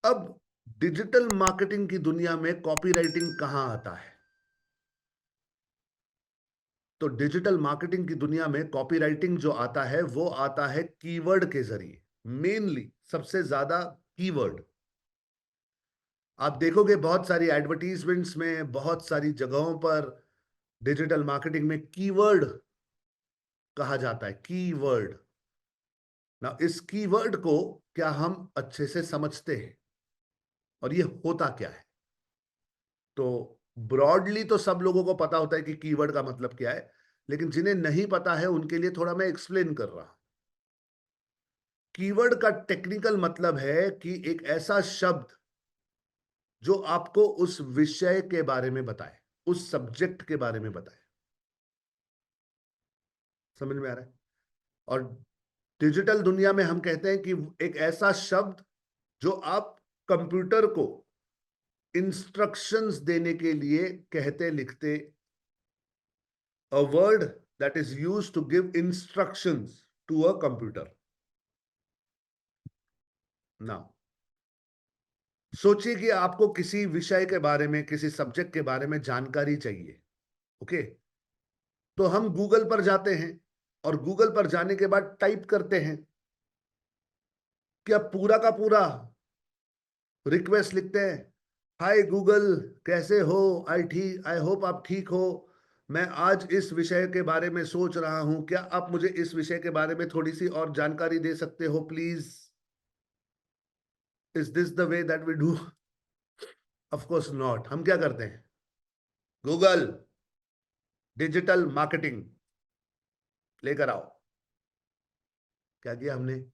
अब digital marketing की दुनिया में कॉपीराइटिंग कहां आता है? तो डिजिटल मार्केटिंग की दुनिया में कॉपीराइटिंग जो आता है वो आता है कीवर्ड के जरिए। मेनली सबसे ज्यादा कीवर्ड आप देखोगे बहुत सारी एडवर्टीजमेंट्स में, बहुत सारी जगहों पर डिजिटल मार्केटिंग में कीवर्ड कहा जाता है। कीवर्ड ना, इस कीवर्ड को क्या हम अच्छे से समझते हैं और ये होता क्या है? तो ब्रॉडली तो सब लोगों को पता होता है कि कीवर्ड का मतलब क्या है, लेकिन जिन्हें नहीं पता है उनके लिए थोड़ा मैं एक्सप्लेन कर रहा हूं। कीवर्ड का टेक्निकल मतलब है कि एक ऐसा शब्द जो आपको उस विषय के बारे में बताए, उस सब्जेक्ट के बारे में बताए। समझ में आ रहा है? और डिजिटल दुनिया में हम कहते हैं कि एक ऐसा शब्द जो आप कंप्यूटर को इंस्ट्रक्शंस देने के लिए कहते लिखते, a word that is used to give instructions to a computer. Now, सोचिए कि आपको किसी विषय के बारे में, किसी सब्जेक्ट के बारे में जानकारी चाहिए। ओके, तो हम गूगल पर जाते हैं और गूगल पर जाने के बाद टाइप करते हैं। क्या पूरा का पूरा रिक्वेस्ट लिखते हैं, हाय गूगल, कैसे हो? आई होप आप ठीक हो। मैं आज इस विषय के बारे में सोच रहा हूं, क्या आप मुझे इस विषय के बारे में थोड़ी सी और जानकारी दे सकते हो please? Is this the way that we do? Of course not. हम क्या करते हैं? गूगल डिजिटल मार्केटिंग लेकर आओ। क्या किया हमने?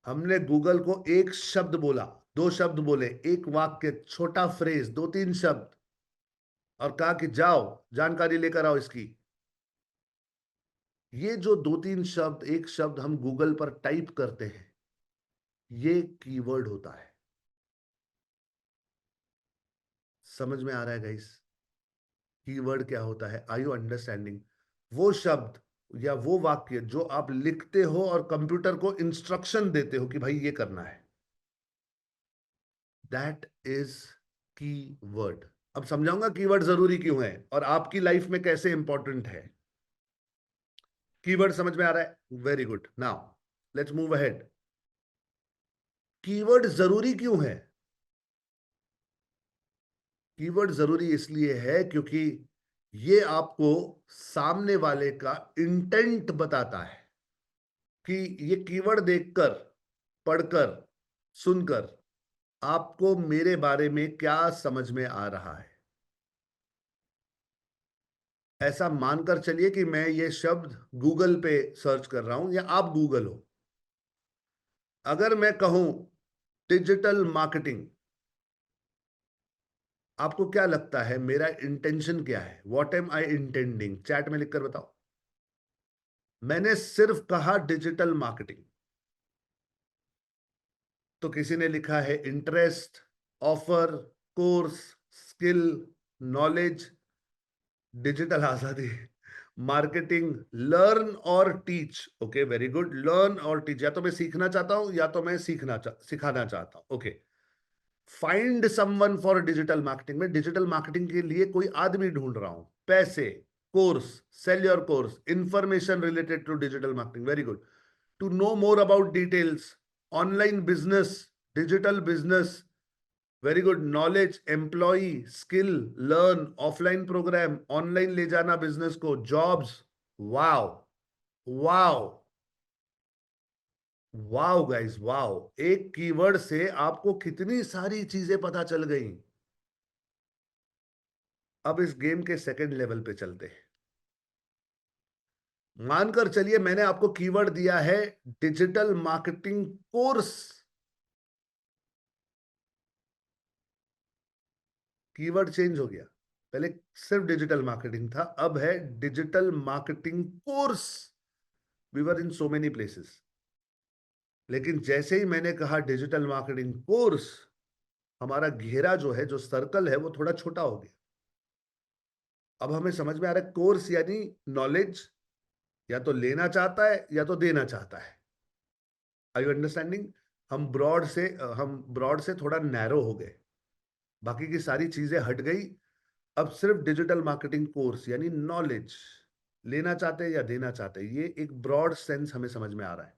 हमने गूगल को एक शब्द बोला, दो शब्द बोले, एक वाक्य, छोटा फ्रेज, दो तीन शब्द, और कहा कि जाओ जानकारी लेकर आओ इसकी। ये जो दो तीन शब्द, एक शब्द हम गूगल पर टाइप करते हैं, ये कीवर्ड होता है। समझ में आ रहा है गाइस? कीवर्ड क्या होता है? Are you understanding? वो शब्द या वो वाक्य जो आप लिखते हो और कंप्यूटर को इंस्ट्रक्शन देते हो कि भाई ये करना है, दैट इज कीवर्ड। अब समझाऊंगा कीवर्ड जरूरी क्यों है और आपकी लाइफ में कैसे इंपॉर्टेंट है। कीवर्ड समझ में आ रहा है? Very good. Now let's move ahead. Keyword जरूरी क्यों है? कीवर्ड जरूरी इसलिए है क्योंकि ये आपको सामने वाले का इंटेंट बताता है कि ये कीवर्ड देखकर, पढ़कर, सुनकर आपको मेरे बारे में क्या समझ में आ रहा है। ऐसा मानकर चलिए कि मैं ये शब्द गूगल पे सर्च कर रहा हूं या आप गूगल हो। अगर मैं कहूं डिजिटल मार्केटिंग, आपको क्या लगता है मेरा इंटेंशन क्या है? What am I intending? Chat में लिखकर बताओ। मैंने सिर्फ कहा डिजिटल मार्केटिंग, तो किसी ने लिखा है interest, offer, course, skill, knowledge, digital आजादी, मार्केटिंग, लर्न और teach. Okay, very good. Learn और टीच, या तो मैं सीखना चाहता हूं या तो मैं सिखाना चाहता हूं। Okay, find someone for digital marketing. में डिजिटल मार्केटिंग के लिए कोई आदमी ढूंढ रहा हूं। पैसे, course, sell your course, information related to digital marketing. Very good. To know more about details, online business, digital business, very good. Knowledge, employ, skill, learn, offline program, online ले जाना बिजनेस को, jobs. Wow, wow, wow guys, wow. एक keyword से आपको कितनी सारी चीजें पता चल गई। अब इस गेम के सेकंड लेवल पे चलते हैं। मानकर चलिए मैंने आपको कीवर्ड दिया है digital marketing course. Keyword change हो गया। पहले सिर्फ डिजिटल मार्केटिंग था, अब है digital marketing course. We were in so many places, लेकिन जैसे ही मैंने कहा डिजिटल मार्केटिंग कोर्स, हमारा घेरा जो है, जो सर्कल है, वो थोड़ा छोटा हो गया। अब हमें समझ में आ रहा है कोर्स यानी नॉलेज या तो लेना चाहता है या तो देना चाहता है। Are you understanding? हम ब्रॉड से थोड़ा नैरो हो गए, बाकी की सारी चीजें हट गई। अब सिर्फ डिजिटल मार्केटिंग कोर्स यानी नॉलेज लेना चाहते हैं या देना चाहते हैं, ये एक ब्रॉड सेंस हमें समझ में आ रहा है।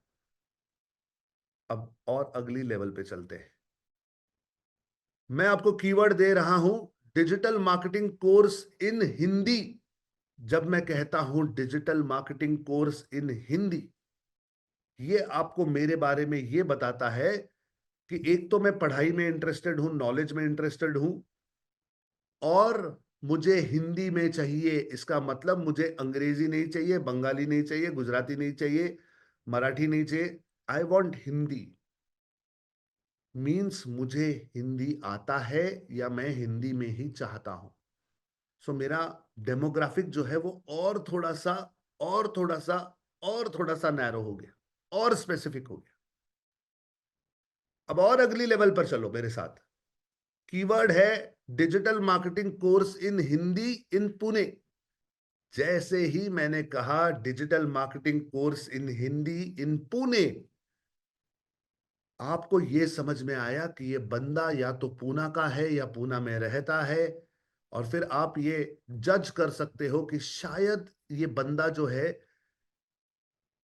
अब और अगली लेवल पे चलते हैं। मैं आपको कीवर्ड दे रहा हूं, digital marketing course in Hindi. जब मैं कहता हूं digital marketing course in Hindi, ये आपको मेरे बारे में ये बताता है कि एक तो मैं पढ़ाई में इंटरेस्टेड हूं, नॉलेज में इंटरेस्टेड हूं, और मुझे हिंदी में चाहिए। इसका मतलब मुझे अंग्रेजी नहीं चाहिए, बंगाली नहीं चाहिए, गुजराती नहीं चाहिए, मराठी नहीं चाहिए। I want Hindi. मीन्स मुझे हिंदी आता है या मैं हिंदी में ही चाहता हूं। सो मेरा डेमोग्राफिक जो है वो और थोड़ा सा और थोड़ा सा और थोड़ा सा नैरो हो गया और स्पेसिफिक हो गया। अब और अगली लेवल पर चलो मेरे साथ। कीवर्ड है digital marketing course in Hindi in Pune. जैसे ही मैंने कहा digital marketing course in Hindi in Pune, आपको यह समझ में आया कि ये बंदा या तो पूना का है या पूना में रहता है। और फिर आप ये जज कर सकते हो कि शायद ये बंदा जो है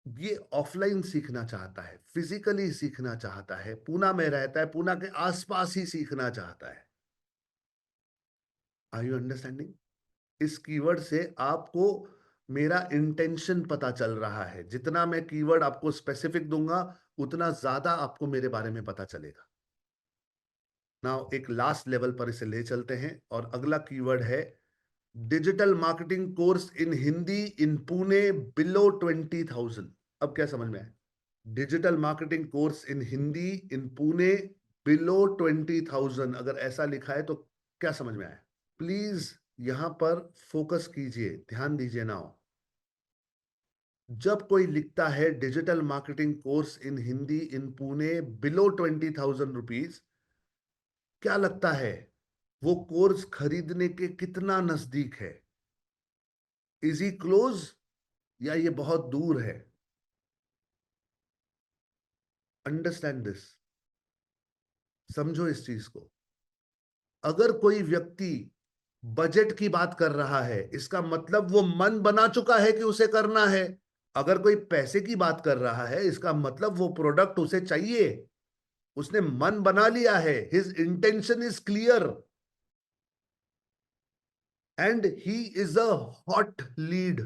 ये ऑफलाइन सीखना चाहता है, फिजिकली सीखना चाहता है, पूना में रहता है, पूना के आसपास ही सीखना चाहता है। Are you understanding? इस कीवर्ड से आपको मेरा इंटेंशन पता चल रहा है। जितना मैं कीवर्ड आपको स्पेसिफिक दूंगा, उतना ज्यादा आपको मेरे बारे में पता चलेगा। नाउ एक लास्ट लेवल पर इसे ले चलते हैं, और अगला कीवर्ड है digital marketing course in Hindi in Pune below 20,000। अब क्या समझ में आया? Digital marketing course in Hindi in Pune below 20,000, अगर ऐसा लिखा है तो क्या समझ में आया? प्लीज यहां पर फोकस कीजिए, ध्यान दीजिए। नाउ जब कोई लिखता है digital marketing course in Hindi in Pune below 20,000 rupees, क्या लगता है वो कोर्स खरीदने के कितना नजदीक है? इज ही क्लोज या ये बहुत दूर है? अंडरस्टैंड दिस, समझो इस चीज को। अगर कोई व्यक्ति बजट की बात कर रहा है, इसका मतलब वो मन बना चुका है कि उसे करना है। अगर कोई पैसे की बात कर रहा है, इसका मतलब वो प्रोडक्ट उसे चाहिए, उसने मन बना लिया है, his intention is clear, and he is a hot lead.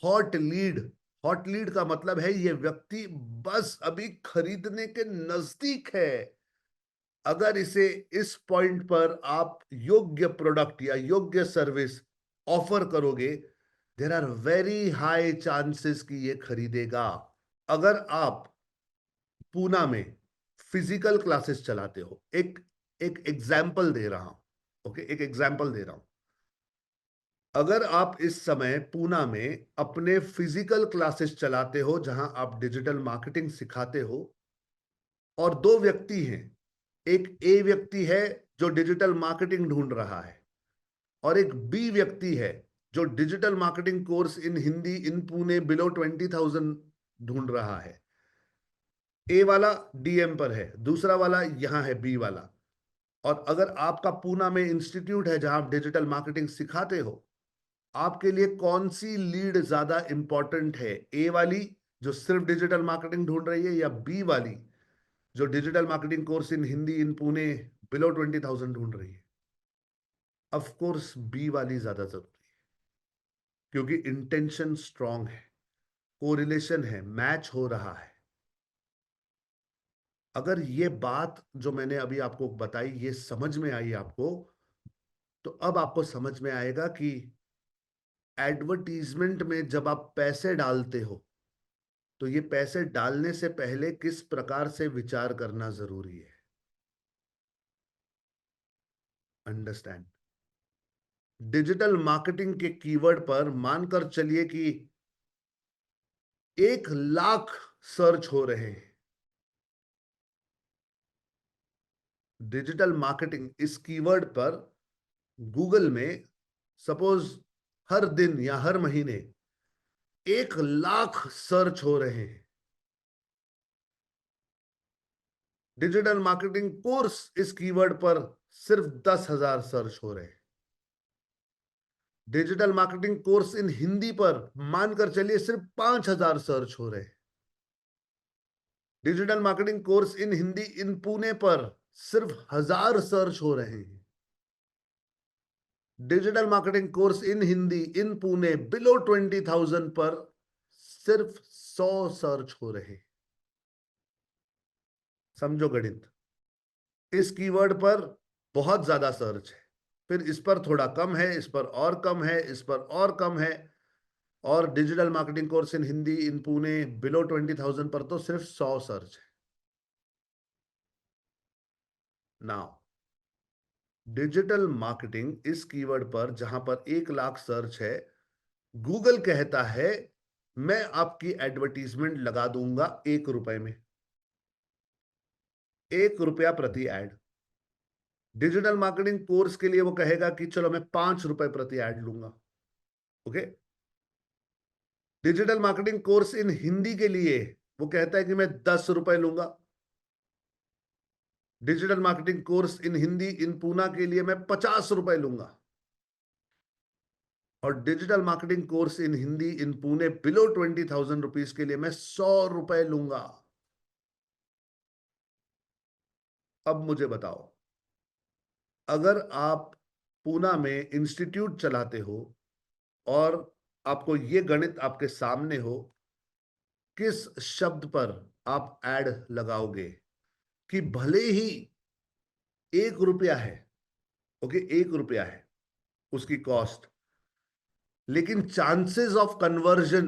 Hot lead, hot lead का मतलब है ये व्यक्ति बस अभी खरीदने के नजदीक है। अगर इसे इस पॉइंट पर आप योग्य प्रोडक्ट या योग्य सर्विस ऑफर करोगे, there are very high chances कि ये खरीदेगा। अगर आप पूना में फिजिकल क्लासेस चलाते हो, एक एक एग्जाम्पल दे रहा हूं, ओके, एक एग्जाम्पल दे रहा हूं। अगर आप इस समय पूना में अपने फिजिकल क्लासेस चलाते हो जहां आप डिजिटल मार्केटिंग सिखाते हो, और दो व्यक्ति हैं, एक ए व्यक्ति है जो डिजिटल मार्केटिंग ढूंढ रहा है, और एक बी व्यक्ति है जो digital marketing course in Hindi in Pune below 20,000 ढूंढ रहा है। ए वाला डीएम पर है, दूसरा वाला यहां है, बी वाला। और अगर आपका पूना में इंस्टीट्यूट है जहां आप डिजिटल मार्केटिंग सिखाते हो, आपके लिए कौन सी लीड ज्यादा इंपॉर्टेंट है? ए वाली जो सिर्फ डिजिटल मार्केटिंग ढूंढ रही है, या बी वाली जो digital marketing course in Hindi in Pune below 20,000 ढूंढ रही है? ऑफ कोर्स बी वाली ज्यादा जरूरी है, क्योंकि इंटेंशन स्ट्रांग है, कोरिलेशन है, मैच हो रहा है। अगर ये बात जो मैंने अभी आपको बताई ये समझ में आई आपको, तो अब आपको समझ में आएगा कि एडवर्टीजमेंट में जब आप पैसे डालते हो, तो ये पैसे डालने से पहले किस प्रकार से विचार करना जरूरी है। अंडरस्टैंड? डिजिटल मार्केटिंग के कीवर्ड पर मानकर चलिए कि 1 लाख सर्च हो रहे हैं। डिजिटल मार्केटिंग इस कीवर्ड पर गूगल में सपोज हर दिन या हर महीने 1 लाख सर्च हो रहे हैं। डिजिटल मार्केटिंग कोर्स इस कीवर्ड पर सिर्फ 10,000 सर्च हो रहे हैं। Digital marketing course in Hindi पर मानकर चलिए सिर्फ 5,000 सर्च हो रहे हैं। Digital marketing course in Hindi in Pune पर सिर्फ 1,000 सर्च हो रहे हैं। Digital marketing course in Hindi in Pune below 20,000 पर सिर्फ 100 सर्च हो रहे हैं। समझो गणित। इस कीवर्ड पर बहुत ज्यादा सर्च है, फिर इस पर थोड़ा कम है, इस पर और कम है, इस पर और कम है, और digital marketing course in Hindi in Pune below 20,000 पर तो सिर्फ 100 सर्च है। नाउ डिजिटल मार्केटिंग इस कीवर्ड पर जहां पर 1 लाख सर्च है, गूगल कहता है मैं आपकी एडवर्टीजमेंट लगा दूंगा 1 रुपए में, 1 रुपया प्रति एड। डिजिटल मार्केटिंग कोर्स के लिए वो कहेगा कि चलो मैं 5 रुपए प्रति एड लूंगा। Okay. Digital marketing course in Hindi के लिए वो कहता है कि मैं 10 रुपए लूंगा। Digital marketing course in Hindi in Poona के लिए मैं 50 रुपए लूंगा। और digital marketing course in Hindi in Pune below 20,000 rupees के लिए मैं 100 रुपए लूंगा। अब मुझे बताओ, अगर आप पूना में इंस्टीट्यूट चलाते हो और आपको ये गणित आपके सामने हो, किस शब्द पर आप एड लगाओगे कि भले ही 1 रुपया है, ओके, 1 रुपया है उसकी कॉस्ट, लेकिन चांसेस ऑफ कन्वर्जन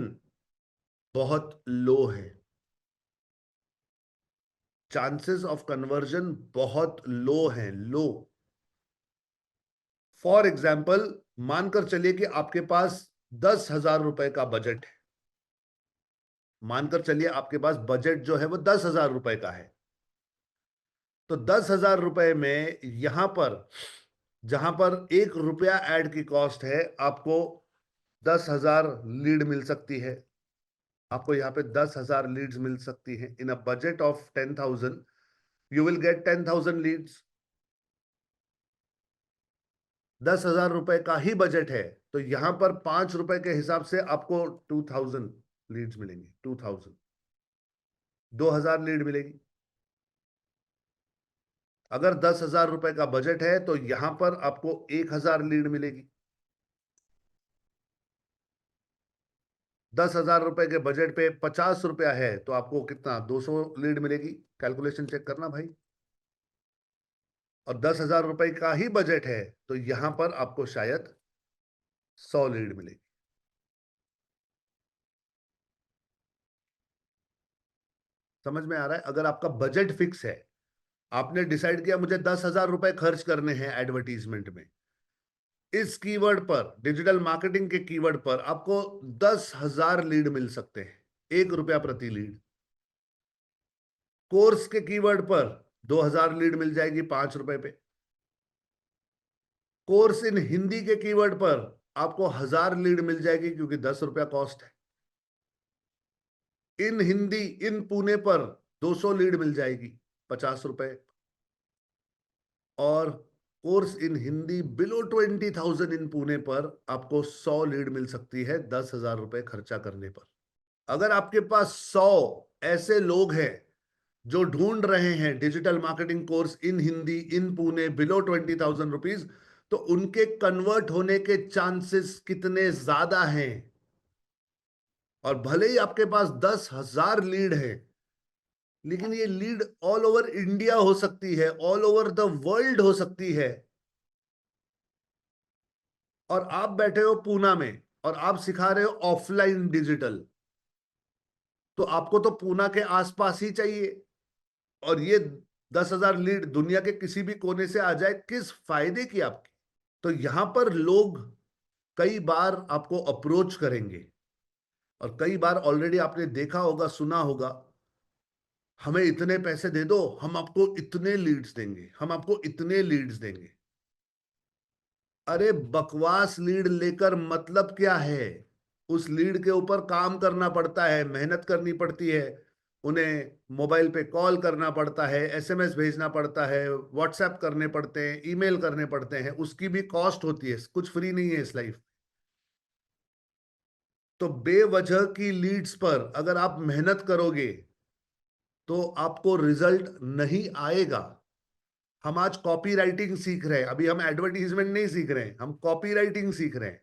बहुत लो है। चांसेस ऑफ कन्वर्जन बहुत लो है, लो। फॉर एग्जाम्पल, मानकर चलिए कि आपके पास 10,000 रुपए का बजट है। मानकर चलिए आपके पास बजट जो है वो 10,000 रुपए का है। तो 10,000 रुपए में यहां पर जहां पर 1 रुपया ऐड की कॉस्ट है, आपको 10,000 लीड मिल सकती है। आपको यहां पे 10,000 लीड्स मिल सकती है। In a budget of 10,000 you will get 10,000 leads. 10,000 रुपए का ही बजट है, तो यहां पर 5 रुपए के हिसाब से आपको 2,000 लीड्स मिलेंगी। 2,000, 2,000 लीड मिलेगी। अगर 10,000 रुपए का बजट है तो यहां पर आपको 1,000 लीड मिलेगी। 10,000 रुपए के बजट पे 50 रुपया है तो आपको कितना, 200 लीड मिलेगी। कैलकुलेशन चेक करना भाई। और 10,000 रुपए का ही बजट है तो यहां पर आपको शायद 100 लीड मिलेगी। समझ में आ रहा है? अगर आपका बजट फिक्स है, आपने डिसाइड किया मुझे 10,000 रुपए खर्च करने हैं एडवर्टीजमेंट में, इस कीवर्ड पर, डिजिटल मार्केटिंग के कीवर्ड पर आपको 10,000 लीड मिल सकते हैं, 1 रुपया प्रति लीड। कोर्स के कीवर्ड पर 2,000 लीड मिल जाएगी 5 रुपए पे। कोर्स इन हिंदी के कीवर्ड पर आपको 1,000 लीड मिल जाएगी क्योंकि 10 रुपया कॉस्ट है। इन हिंदी इन पुणे पर 200 लीड मिल जाएगी 50 रुपए। और कोर्स इन हिंदी बिलो 20,000 इन पुणे पर आपको 100 लीड मिल सकती है 10,000 रुपए खर्चा करने पर। अगर आपके पास 100 ऐसे लोग हैं जो ढूंढ रहे हैं digital marketing course in Hindi in Pune below 20,000 rupees, तो उनके कन्वर्ट होने के चांसेस कितने ज्यादा हैं? और भले ही आपके पास 10,000 लीड है, लेकिन ये लीड ऑल ओवर इंडिया हो सकती है, ऑल ओवर द वर्ल्ड हो सकती है। और आप बैठे हो पूना में और आप सिखा रहे हो ऑफलाइन डिजिटल, तो आपको तो पूना के आसपास ही चाहिए। और ये 10,000 लीड दुनिया के किसी भी कोने से आ जाए, किस फायदे की आपकी? तो यहां पर लोग कई बार आपको अप्रोच करेंगे, और कई बार ऑलरेडी आपने देखा होगा, सुना होगा, हमें इतने पैसे दे दो, हम आपको इतने लीड्स देंगे, हम आपको इतने लीड्स देंगे। अरे बकवास लीड लेकर मतलब क्या है? उस लीड के ऊपर काम करना पड़ता है, मेहनत करनी पड़ती है, उन्हें मोबाइल पे कॉल करना पड़ता है, एसएमएस भेजना पड़ता है, व्हाट्सएप करने पड़ते हैं, ईमेल करने पड़ते हैं, उसकी भी कॉस्ट होती है, कुछ फ्री नहीं है इस लाइफ। तो बेवजह की लीड्स पर अगर आप मेहनत करोगे तो आपको रिजल्ट नहीं आएगा। हम आज कॉपी राइटिंग सीख रहे हैं, अभी हम एडवर्टीजमेंट नहीं सीख रहे हैं, हम कॉपी राइटिंग सीख रहे हैं।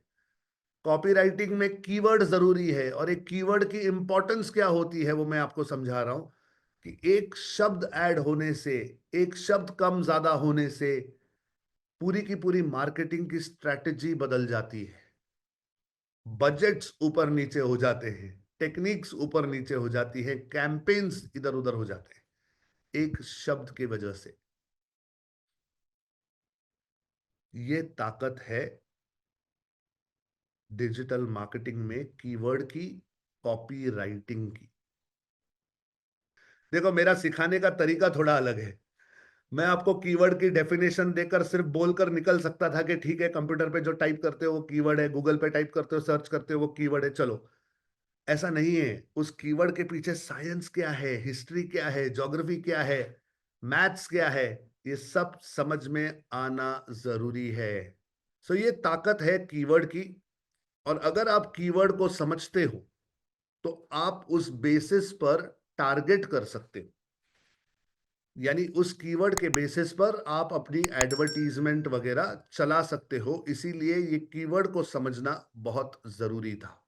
कॉपी राइटिंग में कीवर्ड जरूरी है, और एक कीवर्ड की इंपॉर्टेंस क्या होती है वो मैं आपको समझा रहा हूं कि एक शब्द ऐड होने से, एक शब्द कम ज्यादा होने से पूरी की पूरी मार्केटिंग की स्ट्रेटेजी बदल जाती है। बजट्स ऊपर नीचे हो जाते हैं, टेक्निक्स ऊपर नीचे हो जाती है, कैंपेन्स इधर उधर हो जाते हैं एक शब्द की वजह से। ये ताकत है डिजिटल मार्केटिंग में कीवर्ड की, कॉपी राइटिंग की। देखो, मेरा सिखाने का तरीका थोड़ा अलग है। मैं आपको कीवर्ड की डेफिनेशन देकर सिर्फ बोलकर निकल सकता था कि ठीक है, कंप्यूटर पे जो टाइप करते हो वो कीवर्ड है, गूगल पे टाइप करते हो, सर्च करते हो वो कीवर्ड है, चलो। ऐसा नहीं है। उस कीवर्ड के पीछे साइंस क्या है, हिस्ट्री क्या है, ज्योग्राफी क्या है, मैथ्स क्या है, ये सब समझ में आना जरूरी है। सो ये ताकत है कीवर्ड की। और अगर आप कीवर्ड को समझते हो तो आप उस बेसिस पर टारगेट कर सकते हो, यानी उस कीवर्ड के बेसिस पर आप अपनी एडवर्टीजमेंट वगैरह चला सकते हो। इसीलिए ये कीवर्ड को समझना बहुत जरूरी था।